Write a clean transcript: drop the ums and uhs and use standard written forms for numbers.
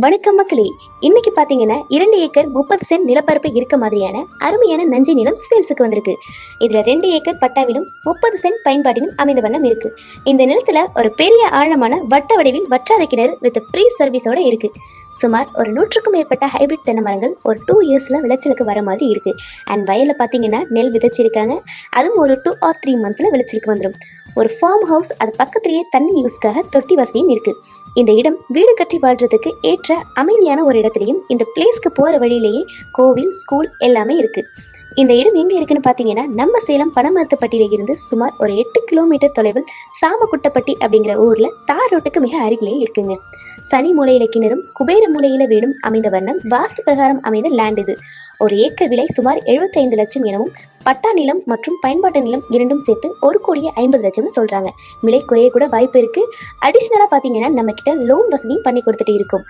வணக்கம் மக்களே. இன்னைக்கு பாத்தீங்கன்னா 2 ஏக்கர் 30 சென்ட் நிலப்பரப்பு இருக்க மாதிரியான அருமையான நஞ்சை நிலம் சேல்ஸுக்கு வந்திருக்கு. இதுல 2 ஏக்கர் பட்டாவிலும் 30 சென்ட் பயன்பாட்டிலும் அமைந்த வண்ணம் இருக்கு. இந்த நிலத்துல ஒரு பெரிய ஆழமான வட்ட வடிவில் வற்றாத கிணறு வித் ஃப்ரீ சர்வீஸோட இருக்கு. சுமார் ஒரு 100க்கும் மேற்பட்ட ஹைபிரிட் தென்னை மரங்கள் ஒரு 2 இயர்ஸ்ல விளைச்சலுக்கு வர மாதிரி இருக்கு. அண்ட் வயல்ல பாத்தீங்கன்னா நெல் விதைச்சிருக்காங்க. அதுவும் ஒரு 2 or 3 monthsல விளைச்சலுக்கு வந்துடும். ஒரு ஃபார்ம் ஹவுஸ், அது பக்கத்திலேயே தண்ணி யூஸ்க்காக தொட்டி வசதியும் இருக்கு. இந்த இடம் வீடு கட்டி வாழ்றதுக்கு ஏற்ற அமைதியான ஒரு இடத்துலையும் இந்த பிளேஸ்க்கு போற வழியிலேயே கோவில், ஸ்கூல் எல்லாமே இருக்கு. இந்த இடம் எங்க இருக்குன்னு பாத்தீங்கன்னா நம்ம சேலம் பனமரத்துப்பட்டியில இருந்து சுமார் ஒரு 8 கிலோமீட்டர் தொலைவில் சாமக்குட்டப்பட்டி அப்படிங்கிற ஊர்ல தார் ரோட்டுக்கு மிக அருகிலே இருக்குங்க. சனி மூலையில கிணறும் குபேர மூலையில வீடும் அமைந்த வண்ணம் வாஸ்து பிரகாரம் அமைந்த லேண்ட் இது. ஒரு ஏக்கர் விலை சுமார் 75 லட்சம் எனவும் பட்டா நிலம் மற்றும் பயன்பாட்டு நிலம் இரண்டும் சேர்த்து 1,50,00,000 சொல்றாங்க. விலை குறைய கூட வாய்ப்பு இருக்கு. அடிஷ்னலா பாத்தீங்கன்னா நம்ம கிட்ட லோன் வசதியும் பண்ணி கொடுத்துட்டு இருக்கோம்.